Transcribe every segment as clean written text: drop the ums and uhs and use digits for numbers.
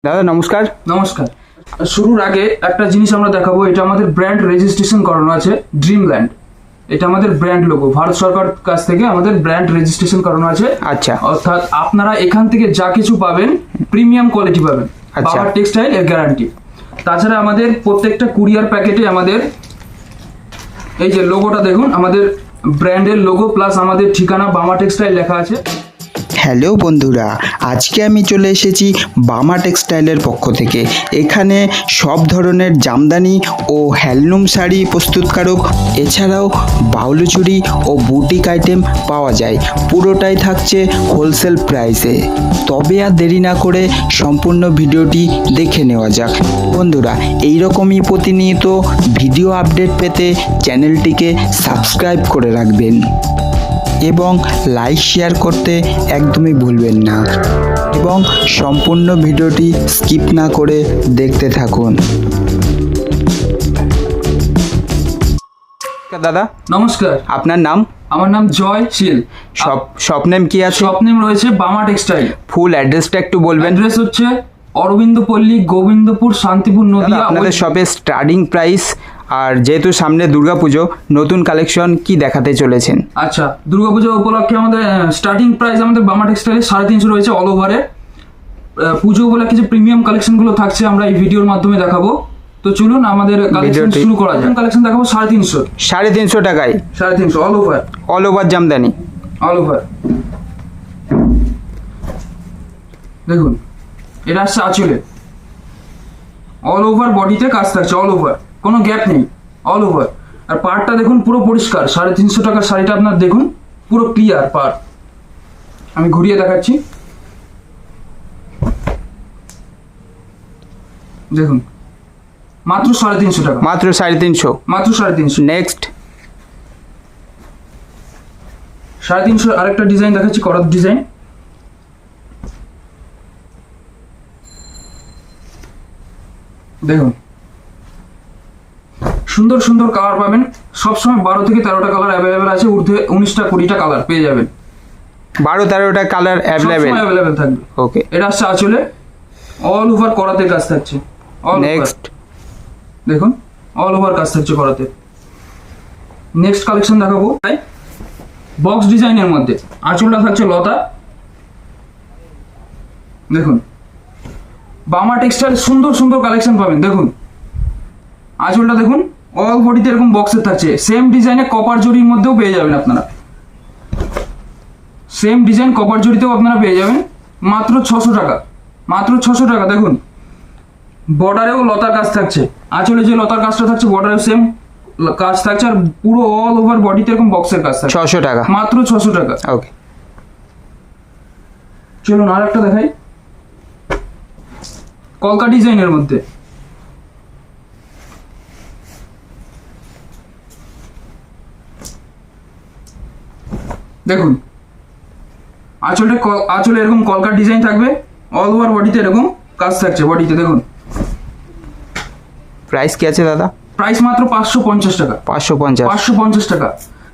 দাদা নমস্কার। নমস্কার। শুরুর আগে একটা জিনিস আমরা দেখাবো, এটা আমাদের ব্র্যান্ড রেজিস্ট্রেশন করানো আছে ড্রিমল্যান্ড। এটা আমাদের ব্র্যান্ড লোগো, ভারত সরকার কাছ থেকে আমাদের ব্র্যান্ড রেজিস্ট্রেশন করানো আছে। আচ্ছা, অর্থাৎ আপনারা এখান থেকে যা কিছু পাবেন প্রিমিয়াম কোয়ালিটি পাবেন, বাবার টেক্সটাইল এর গ্যারান্টি। তাছাড়া আমাদের প্রত্যেকটা কুরিয়ার প্যাকেটে আমাদের এই যে লোগোটা দেখুন, আমাদের ব্র্যান্ডের লোগো প্লাস আমাদের ঠিকানা বামা টেক্সটাইল লেখা আছে। হ্যালো বন্ধুরা, আজকে আমি চলে এসেছি বামা টেক্সটাইলের পক্ষ থেকে। এখানে সব ধরনের জামদানি ও হ্যান্ডলুম শাড়ি প্রস্তুতকারক, এছাড়াও বাউলি চুড়ি ও বুটিক আইটেম পাওয়া যায়। পুরোটাই থাকছে হোলসেল প্রাইসে। তবে আর দেরি না করে সম্পূর্ণ ভিডিওটি দেখে নেওয়া যাক। বন্ধুরা, এইরকমই প্রতিনিয়ত ভিডিও আপডেট পেতে চ্যানেলটিকে সাবস্ক্রাইব করে রাখবেন এবং লাইক শেয়ার করতে একদমই ভুলবেন না, এবং সম্পূর্ণ ভিডিওটি স্কিপ না করে দেখতে থাকুন। দাদা নমস্কার। আপনার নাম? আমার নাম জয় শীল। শপ নেম কি আছে? শপ নেম রয়েছে বামা টেক্সটাইল। ফুল অ্যাড্রেসটা একটু বলবেন। অ্যাড্রেস হচ্ছে অরবিন্দ পল্লী, গোবিন্দপুর, শান্তিপুর, নদিয়া। আপনাদের শপের স্টার্টিং প্রাইস, আর যেহেতু সামনে দুর্গাপুজো, নতুন কালেকশন কি দেখাতে চলেছেন? আচ্ছা, দুর্গাপুজো উপলক্ষে আমাদের স্টার্টিং প্রাইস আমাদের বামা টেক্সটাইলে 350 রয়েছে অল ওভারে। পুজো উপলক্ষে যে প্রিমিয়াম কালেকশনগুলো থাকছে আমরা এই ভিডিওর মাধ্যমে দেখাবো। তো চলুন আমাদের কালেকশন শুরু করা যাক। কালেকশন দেখাবো 350 350 টাকায় 350 all over Jamdani. All over দেখুন, এটা আসছে আঁচলে, অল ওভার বডিতে কাজ থাকছে, অল ওভার, কোনো গ্যাপ নেই, অল ওভার। আর পার্টটা দেখুন পুরো পরিষ্কার। 350 টাকার শাড়িটা আপনার দেখুন পুরো ক্লিয়ার পার্ট। আমি ঘুরিয়ে দেখাচ্ছি, দেখুন মাত্র 350 টাকা, মাত্র 350। মাত্র 350। নেক্সট 350 আরেকটা ডিজাইন দেখাচ্ছি, করাত ডিজাইন। দেখুন সুন্দর সুন্দর কালার পাবেন সবসময়। 12 থেকে 13টা কালার অ্যাভেলেবেল আছে, ঊর্ধ্বে 19টা 20টা কালার পেয়ে যাবেন। 12-13টা কালার অ্যাভেলেবেল থাকবে। ওকে, এটা আসছে আঁচলে, অল ওভার করাতে কাজ থাকছে। নেক্সট দেখুন অল ওভার কাজ থাকছে করাতে। নেক্সট কালেকশন দেখাবো বক্স ডিজাইনের মধ্যে। আঁচলটা থাকছে লতা। দেখুন বামা টেক্সটাইল সুন্দর সুন্দর কালেকশন পাবেন। দেখুন আঁচলটা দেখুন, অল বডিতে এরকম বক্সের থাকছে। সেম ডিজাইনে কপার জরির মধ্যেও পেয়ে যাবেন আপনারা, সেম ডিজাইন কপার জরিতেও আপনারা পেয়ে যাবেন মাত্র 600 টাকা, মাত্র 600 টাকা। দেখুন বর্ডারেও লতার কাজ থাকছে, আঁচলে যে লতার কাজটা থাকছে বর্ডারেও সেম কাজ থাকছে, আর পুরো অল ওভার বডিতে এরকম বক্সের কাজ থাকছে। 600 টাকা, মাত্র 600 টাকা। ওকে, চলুন আর একটা দেখাই, কলকা ডিজাইনের মধ্যে। দেখুন আঁচলে এরকম কলকা ডিজাইন থাকবে, অল ওভার বডিতে এরকম কাজ থাকছে বডিতে। দেখুন প্রাইস কি আছে দাদা? প্রাইস মাত্র 550 টাকা, 550 টাকা।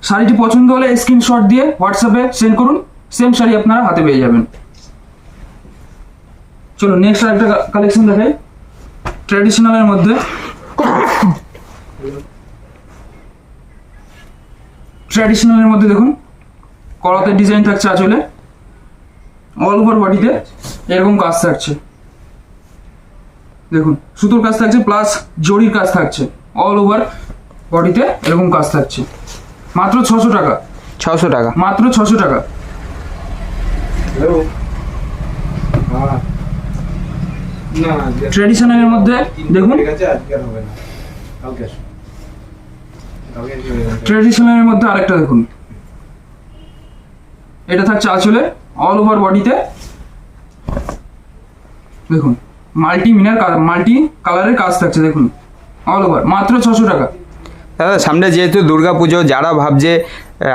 শাড়িটি পছন্দ হলে স্ক্রিনশট দিয়ে হোয়াটসঅ্যাপে সেন্ড করুন, সেম শাড়ি আপনারা হাতে পেয়ে যাবেন। চলো নেক্সট আরেকটা কালেকশন দেখাই ট্র্যাডিশনালের মধ্যে। ট্র্যাডিশনালের মধ্যে দেখুন কলাতের ডিজাইন থাকছে আঁচলে, অল ওভার বডিতে এরকম কাজ থাকছে। দেখুন সুতোর কাজ থাকছে প্লাস জরির কাজ থাকছে, অল ওভার বডিতে এরকম কাজ থাকছে। মাত্র 600 টাকা, 600 টাকা, মাত্র 600 টাকা। ট্র্যাডিশনালের মধ্যে দেখুন, ট্র্যাডিশনালের মধ্যে আরেকটা দেখুন, এটা থাকছে আঁচলে, অল ওভার বডিতে দেখুন মাল্টি কালারের কাজ থাকছে। দেখুন অল ওভার, মাত্র 600 টাকা। দাদা সামনে যেহেতু দুর্গাপুজো, যারা ভাবছে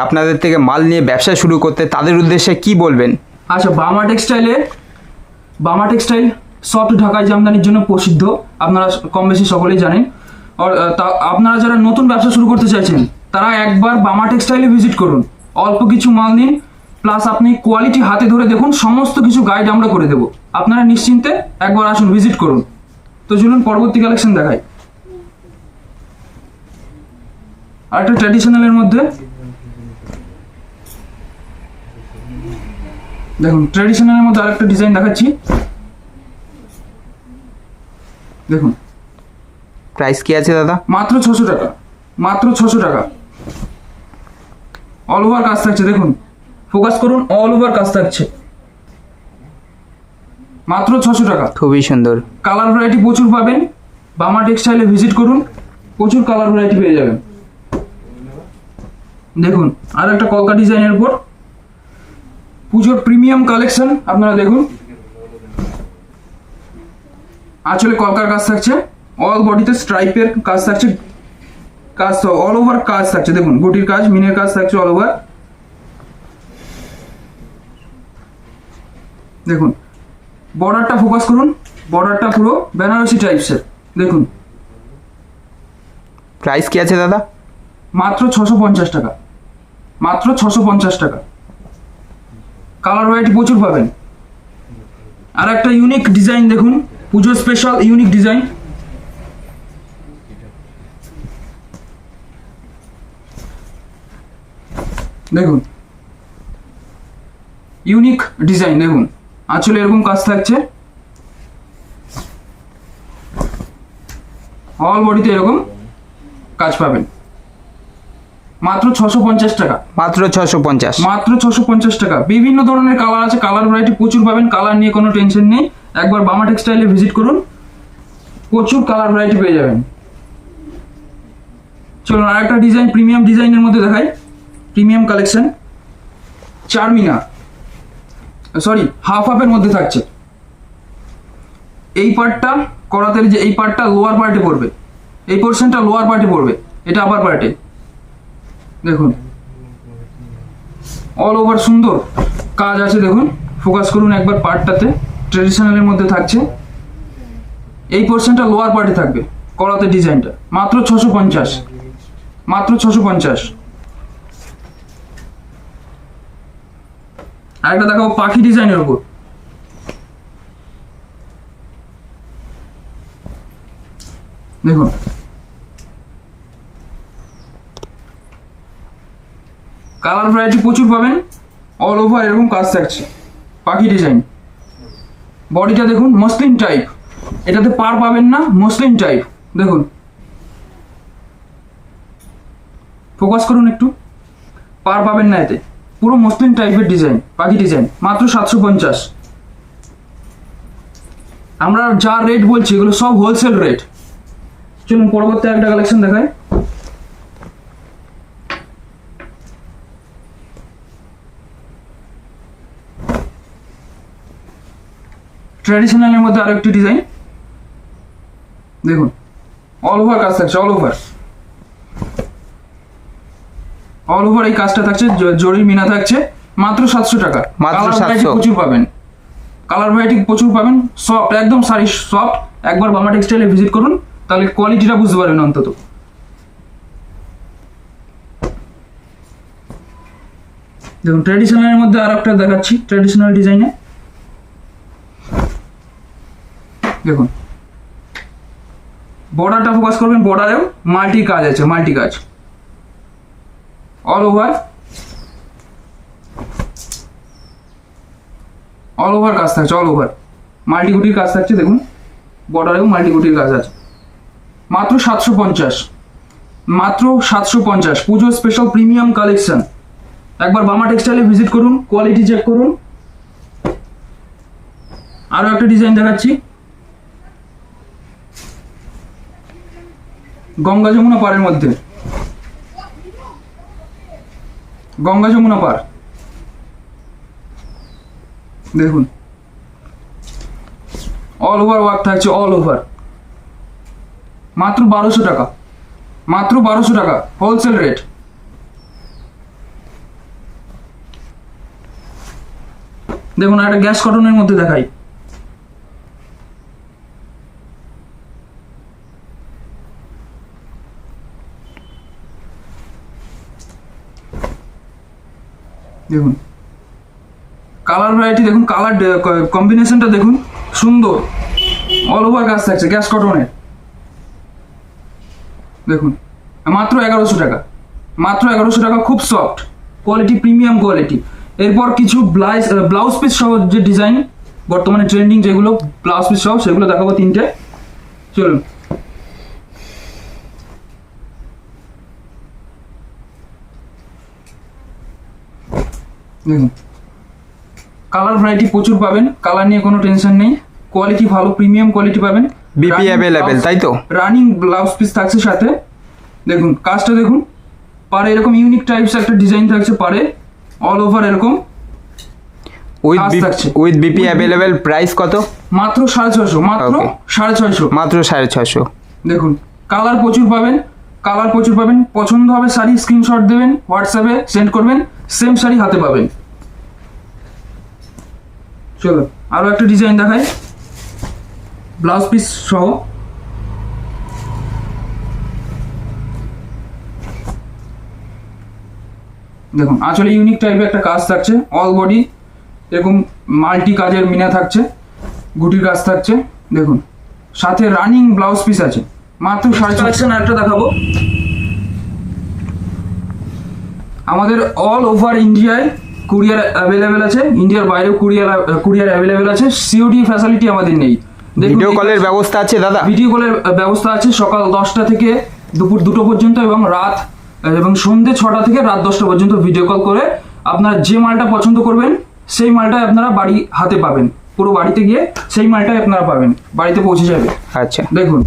আপনাদের থেকে মাল নিয়ে ব্যবসা শুরু করতে, তাদের উদ্দেশ্যে কি বলবেন? আচ্ছা, বামা টেক্সটাইল সফট ঢাকাই জামদানির জন্য প্রসিদ্ধ, আপনারা কম বেশি সকলেই জানেন। আর আপনারা যারা নতুন ব্যবসা শুরু করতে চাইছেন তারা একবার বামা টেক্সটাইলে ভিজিট করুন, অল্প কিছু মাল নিন, প্লাস আপনি কোয়ালিটি হাতে ধরে দেখুন, সমস্ত কিছু গাইড আমরা করে দেবো। আপনারা নিশ্চিন্তে একবার আসুন, ভিজিট করুন। তো চলুন পরবর্তী কালেকশন দেখাই। আর একটা ট্র্যাডিশনালের মধ্যে দেখুন, ট্র্যাডিশনালের মধ্যে আরেকটা ডিজাইন দেখাচ্ছি। দেখুন, প্রাইস কি আছে দাদা? মাত্র 600 টাকা, মাত্র 600 টাকা। অল ওভার কাজ থাকছে, দেখুন ফোকাস করুন, অল ওভার কাজ থাকছে, মাত্র 600 টাকা। খুবই সুন্দর। কালার ভ্যারাইটি প্রচুর পাবেন, বামা টেক্সটাইলে ভিজিট করুন, প্রচুর কালার ভ্যারাইটি পেয়ে যাবেন। দেখুন আর একটা কলকা ডিজাইনের উপর পুজোর প্রিমিয়াম কালেকশন, আপনারা দেখুন। আসলে কলকার কাজ থাকছে, অল বডিতে স্ট্রাইপের কাজ থাকছে, কাজ তো অল ওভার কাজ থাকছে। দেখুন গুটির কাজ, মিনের কাজ থাকছে অল ওভার। দেখুন বর্ডারটা ফোকাস করুন, বর্ডারটা পুরো বেনারসি টাইপসের। দেখুন প্রাইস কি আছে দাদা? মাত্র 650 টাকা, মাত্র 650 টাকা। কালার ভ্যারাইটি প্রচুর পাবেন। আর একটা ইউনিক ডিজাইন দেখুন, পুজো স্পেশাল ইউনিক ডিজাইন। দেখুন ইউনিক ডিজাইন, দেখুন আসলে এরকম কাজ থাকছে, অল বডিতে এরকম কাজ পাবেন। মাত্র 650 টাকা, মাত্র 650। মাত্র 650 টাকা। বিভিন্ন ধরনের কালার আছে, কালার ভ্যারাইটি প্রচুর পাবেন, কালার নিয়ে কোনো টেনশন নেই। একবার বামা টেক্সটাইলে ভিজিট করুন, প্রচুর কালার ভ্যারাইটি পেয়ে যাবেন। চলুন আর একটা ডিজাইন, প্রিমিয়াম ডিজাইনের মধ্যে দেখাই। প্রিমিয়াম কালেকশন, চারমিনা, সরি হাফ হাফের মধ্যে থাকছে। এই পার্টটা করাতের যে এই পার্টটা লোয়ার পার্টে পড়বে, এই পোর্শনটা লোয়ার পার্টে পড়বে, এটা আপার পার্টে। দেখুন অল ওভার সুন্দর কাজ আছে, দেখুন ফোকাস করুন একবার পার্টটাতে। ট্রেডিশনালের মধ্যে থাকছে, এই পোর্শনটা লোয়ার পার্টে থাকবে, করাতে ডিজাইনটা। মাত্র 650, মাত্র 650। আরেকটা দেখাবো পাখি ডিজাইনের উপর। দেখুন কালার ভ্যারাইটি প্রচুর পাবেন, অল ওভার এরকম কাজ থাকছে, পাখি ডিজাইন। বডিটা দেখুন মসলিন টাইপ, এটাতে পার পাবেন না, মসলিন টাইপ। দেখুন ফোকাস করুন একটু, পার পাবেন না এতে, পুরো মসলিন টাইপের ডিজাইন, পাখি ডিজাইন। মাত্র 750। আমরা যা রেট বলছি এগুলো সব হোলসেল রেট। চলুন পরবর্তী একটা কালেকশন দেখাই। ট্র্যাডিশনালের মধ্যে আরো একটি ডিজাইন, দেখুন অল ওভার কাজ থাকছে, অল ওভার, অল ওভার এই কাজটা থাকছে, জরির মিনা থাকছে। মাত্র 700 টাকা। মাত্র কালার ভ্যারাইটি 700। প্রচুর পাবেন, কালার ভ্যারাইটি প্রচুর পাবেন, সফট একদম শাড়ি সফট। একবার বামা টেক্সটাইলে ভিজিট করুন, তাহলে কোয়ালিটিটা বুঝতে পারবেন অন্তত। দেখুন ট্র্যাডিশনালের মধ্যে আর একটা দেখাচ্ছি, ট্র্যাডিশনাল ডিজাইনে। দেখুন বর্ডারটা ফোকাস করবেন, বর্ডারেও মাল্টি কাজ আছে, মাল্টি কাজ অল ওভার, অল ওভার কাজ থাকছে, অল ওভার মাল্টিকুটির কাজ থাকছে। দেখুন বর্ডারেও মাল্টিকুটির কাজ আছে। মাত্র 750, মাত্র 750। পুজো স্পেশাল প্রিমিয়াম কালেকশন। একবার বামা টেক্সটাইলে ভিজিট করুন, কোয়ালিটি চেক করুন। আরো একটা ডিজাইন দেখাচ্ছি, গঙ্গা যমুনা পাড়ের মধ্যে, গঙ্গা যমুনা পাড়। দেখুন অল ওভার ওয়ার্ক থাকছে, অল ওভার। মাত্র 1200 টাকা, মাত্র 1200 টাকা, হোলসেল রেট। দেখুন একটা গ্যাস কটনের মধ্যে দেখাই। দেখুন কালার ভ্যারাইটি দেখুন, কালার কম্বিনেশনটা দেখুন, সুন্দর। অল ওভার কাজ থাকছে গ্যাস কটনের। দেখুন মাত্র 1100 টাকা, মাত্র 1100 টাকা, খুব সফট কোয়ালিটি, প্রিমিয়াম কোয়ালিটি। এরপর কিছু ব্লাউজ পিস সহ যে ডিজাইন বর্তমানে ট্রেন্ডিং যেগুলো ব্লাউজ পিস সহ, সেগুলো দেখাবো 3টে। চলুন। দেখুন কালার ভ্যারাইটি প্রচুর পাবেন, কালার নিয়ে কোনো টেনশন নেই, কোয়ালিটি ভালো, প্রিমিয়াম কোয়ালিটি পাবেন। বিপি অ্যাভেলেবেল, তাই তো? রানিং ব্লাউজ পিস থাকছে সাথে। দেখুন কাজটা দেখুন, পারে এরকম ইউনিক টাইপস একটা ডিজাইন থাকছে, পারে অল ওভার এরকম কাজ থাকছে। With BP available. প্রাইস কত? মাত্র 650, মাত্র Okay. 650, মাত্র 650। দেখুন কালার প্রচুর পাবেন, কালার প্রচুর পাবেন। পছন্দ হবে শাড়ি স্ক্রিনশট দেবেন, হোয়াটসঅ্যাপে সেন্ড করবেন, সেম শাড়ি হাতে পাবেন। চলো আরো একটা ডিজাইন দেখাই ব্লাউজ পিস সহ। দেখুন আসলে ইউনিক টাইপের একটা কাজ থাকছে, অল বডি এরকম মাল্টি কাজের মিনা থাকছে, গুটির কাজ থাকছে। দেখুন সাথে রানিং ব্লাউজ পিস আছে, মাত্র 650। আরেকটা দেখাবো, আমাদের অল ওভার ইন্ডিয়ায় কুরিয়ার অ্যাভেলেবেল আছে, ইন্ডিয়ার বাইরেও কুরিয়ার অ্যাভেলেবেল আছে। সিওডি ফ্যাসিলিটি আমাদের নেই। ভিডিও কলের ব্যবস্থা আছে দাদা? ভিডিও কলের ব্যবস্থা আছে, সকাল 10টা থেকে দুপুর 2টো পর্যন্ত, এবং সন্ধ্যে 6টা থেকে রাত 10টা পর্যন্ত ভিডিও কল করে আপনারা যে মালটা পছন্দ করবেন সেই মালটাই আপনারা বাড়ি হাতে পাবেন। পুরো বাড়িতে গিয়ে সেই মালটাই আপনারা পাবেন, বাড়িতে পৌঁছে যাবে। আচ্ছা, দেখুন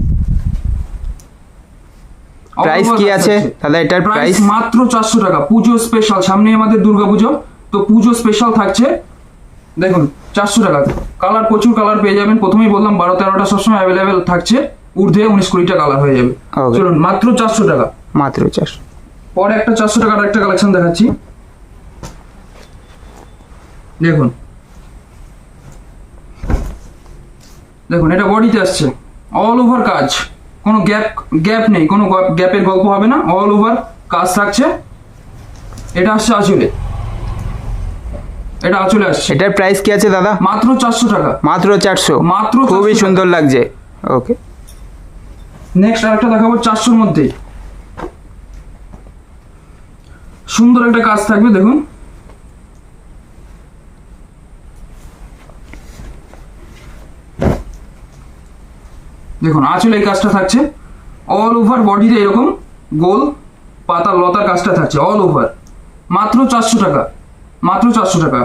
প্রাইস কি আছে দাদা এটার? প্রাইস মাত্র 400 টাকা। পুজো স্পেশাল, সামনে আমাদের দুর্গাপুজো, তো পুজো স্পেশাল থাকছে। দেখুন 400 টাকা। কালার প্রচুর কালার পেয়ে যাবেন, প্রথমেই বললাম 12-13টা সবসময় অ্যাভেলেবেল থাকছে, ঊর্ধ্বে 19-20টা কালার হয়ে যাবে। Okay. চলুন মাত্র 400 টাকা। মাত্র 400। পরে একটা 400 টাকার একটা কালেকশন দেখাচ্ছি। দেখুন দেখুন এটা বডিতে আসছে, অল ওভার কাজ, কোনো গ্যাপ নেই, কোনো গ্যাপের গল্প হবে না, অল ওভার কাজ থাকছে। এটা আসছে আঁচলে, এটা আঁচলে আসছে। এটার প্রাইস কি আছে দাদা? মাত্র 400 টাকা। মাত্র 400। মাত্র 400 খুবই টাকা। সুন্দর লাগছে। ওকে, নেক্সট আরেকটা দেখাবো 400-র মধ্যে, সুন্দর একটা কাজ থাকবে। দেখুন দেখুন আঁচলে এই কাজটা থাকছে, অল ওভার বডিতে এরকম গোল পাতা লতার কাজটা থাকছে, অল ওভার। মাত্র 400 টাকা, মাত্র 400 টাকা।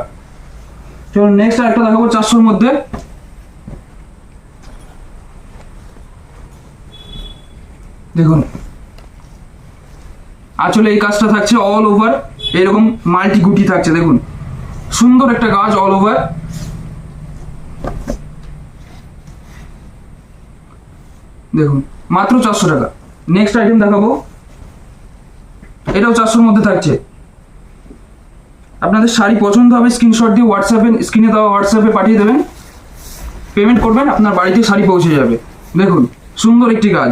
চলুন নেক্সট আরেকটা দেখাবো 400-র মধ্যে। দেখুন আঁচলে এই কাজটা থাকছে, অল ওভার এরকম মাল্টি গুটি থাকছে। দেখুন সুন্দর একটা কাজ, অল ওভার। দেখুন মাত্র 400 টাকা। নেক্সট আইটেম দেখাবো, এটাও 400-র মধ্যে থাকছে। আপনাদের শাড়ি পছন্দ হবে স্ক্রিনশট দিয়ে হোয়াটসঅ্যাপে, স্ক্রিনে দেওয়া হোয়াটসঅ্যাপে পাঠিয়ে দেবেন, পেমেন্ট করবেন, আপনার বাড়িতে শাড়ি পৌঁছে যাবে। দেখুন সুন্দর একটি কাজ,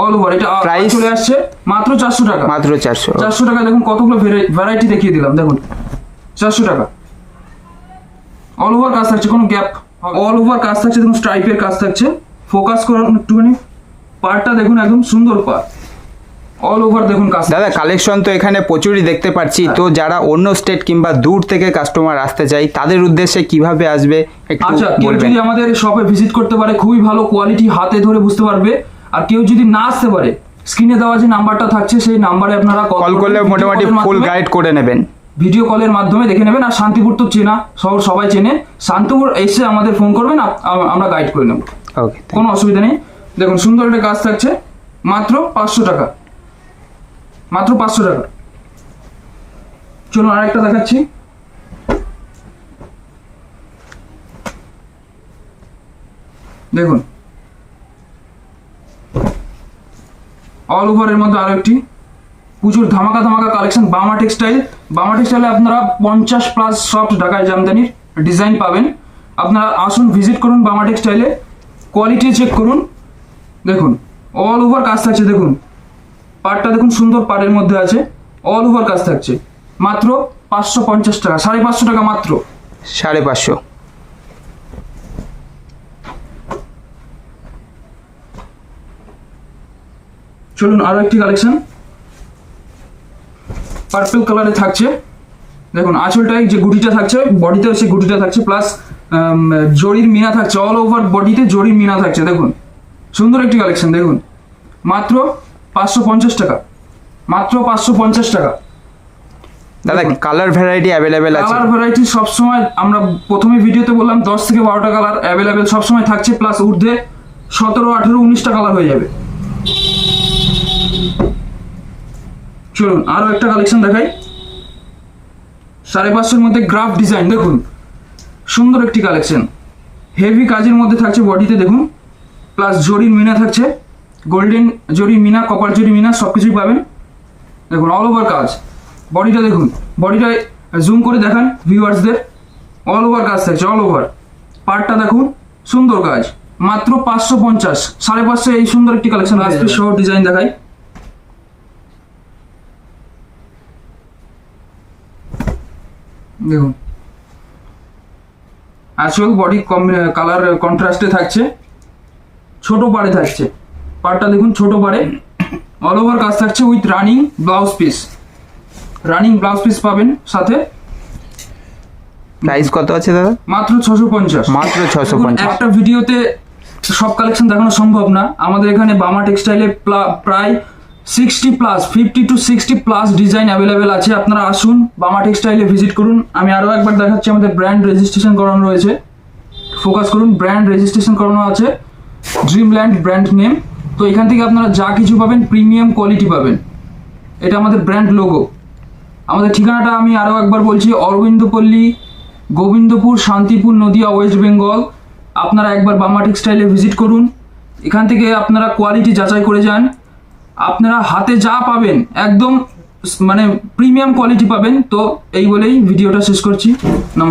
অল ওভার। এটা Price? চলে আসছে মাত্র 400 টাকা। মাত্র 400। 400 টাকা। দেখুন কতগুলো ভ্যারাইটি দেখিয়ে দিলাম। দেখুন 400 টাকা, অল ওভার কাজ থাকছে, কোনো গ্যাপ, অল ওভার কাজ থাকছে। দেখুন স্ট্রাইপের কাজ থাকছে, ফোকাস করুন একটুখানি, পার্টটা দেখুন একদম সুন্দর পার্ট, অল ওভার দেখুন কাজ। দাদা কালেকশন তো এখানে প্রচুরই দেখতে পাচ্ছি, তো যারা অন্য স্টেট কিংবা দূর থেকে কাস্টমার আসতে চাই তাদের উদ্দেশ্যে কিভাবে আসবে একটু আচ্ছা, কেউ বলবেন? যদি আমাদের শপে ভিজিট করতে পারে, খুবই ভালো কোয়ালিটি, হাতে ধরে বুঝতে পারবে। আর কেউ যদি না আসতে পারে, স্ক্রিনে দেওয়া যে নাম্বারটা থাকছে সেই নাম্বারে আপনারা কল করলে মোটামুটি ফুল গাইড করে নেবেন, ভিডিও কলের মাধ্যমে দেখে নেবেন। আর শান্তিপুর তো চেনা, শহর সবাই চেনে, শান্তিপুর এসে আমাদের ফোন করবেন, আমরা গাইড করে নেব, ওকে, কোনো অসুবিধা নেই। দেখুন সুন্দর একটা কাজ থাকছে, মাত্র 500 টাকা, মাত্র 500 টাকা। চলুন আরেকটা দেখাচ্ছি। দেখুন অল ওভারের মধ্যে আরো একটি প্রচুর ধামাকা কালেকশন, বামা টেক্সটাইল। বামা টেক্সটাইলে আপনারা 50+ সফট ঢাকায় জামদানির ডিজাইন পাবেন। আপনারা আসুন, ভিজিট করুন বামা টেক্সটাইলে, কোয়ালিটি চেক করুন। দেখুন অল ওভার কাজ থাকছে, দেখুন পাড়টা দেখুন সুন্দর পাড়ের মধ্যে আছে, অল ওভার কাজ থাকছে। মাত্র 550 টাকা, 550 টাকা মাত্র। 550। চলুন আরো একটি কালেকশন পার্পল কালারে থাকছে। দেখুন আঁচলটায় যে গুটিটা থাকছে, বডিতেও সেই গুটিটা থাকছে, প্লাস জরির মিনা থাকছে, অল ওভার বডিতে জরির মিনা থাকছে। দেখুন সুন্দর একটি কালেকশন। দেখুন মাত্র 550 টাকা, মাত্র 550 টাকা। দাদা কালার ভ্যারাইটি অ্যাভেলেবেল আছে? কালার ভ্যারাইটি সবসময়, আমরা প্রথমে ভিডিওতে বললাম 10 থেকে 12টা কালার অ্যাভেলেবেল সবসময় থাকছে, প্লাস ঊর্ধ্বে 17, 18, 19টা কালার হয়ে যাবে। চলুন আরো একটা কালেকশন দেখাই। 550 মধ্যে গ্রাফ ডিজাইন। দেখুন সুন্দর একটি কালেকশন, হেভি কাজের মধ্যে থাকছে বডিতে। দেখুন প্লাস জরির মিনা থাকছে, গোল্ডেন জরি মিনা, কপার জরি মিনা সবকিছুই পাবেন। দেখুন অল ওভার কাজ। বডিটা দেখুন, বডিটা জুম করে দেখান ভিউয়ার্সদের, অল ওভার কাজ থাকছে, অল ওভার। পার্টটা দেখুন সুন্দর কাজ, মাত্র 550, 550 এই সুন্দর একটি কালেকশন। আজকে সহ ডিজাইন দেখাই। দেখুন আসল বডি কালার কন্ট্রাস্টে থাকছে, ছোট পাড়ে থাকছে। পাড়টা দেখুন ছোট পাড়ে, অল ওভার কাজ থাকছে with running blouse piece. Running blouse piece পাবেন সাথে। প্রাইস কত আছে দাদা? মাত্র 650। মাত্র 650। একটা ভিডিওতে সব কালেকশন দেখানো সম্ভব না। আমাদের এখানে বামা টেক্সটাইলে প্রায় 50 to 60 প্লাস ডিজাইন অ্যাভেলেবেল আছে। আপনারা আসুন, বামা টেক্সটাইলে ভিজিট করুন। আমি আরও একবার দেখাচ্ছি, আমাদের ব্র্যান্ড রেজিস্ট্রেশন করানো রয়েছে। ফোকাস করুন, ব্র্যান্ড রেজিস্ট্রেশন করানো আছে, ড্রিমল্যান্ড ব্র্যান্ড নেম। তো এখান থেকে আপনারা যা কিছু পাবেন প্রিমিয়াম কোয়ালিটি পাবেন। এটা আমাদের ব্র্যান্ড লোগো। আমাদের ঠিকানাটা আমি আরও একবার বলছি, অরবিন্দপল্লী, গোবিন্দপুর, শান্তিপুর, নদিয়া, ওয়েস্ট বেঙ্গল। আপনারা একবার বামা টেক্সটাইলে ভিজিট করুন, এখান থেকে আপনারা কোয়ালিটি যাচাই করে যান। আপনারা হাতে যা পাবেন একদম মানে প্রিমিয়াম কোয়ালিটি পাবেন। তো এই বলেই ভিডিওটা শেষ করছি। নমস্কার।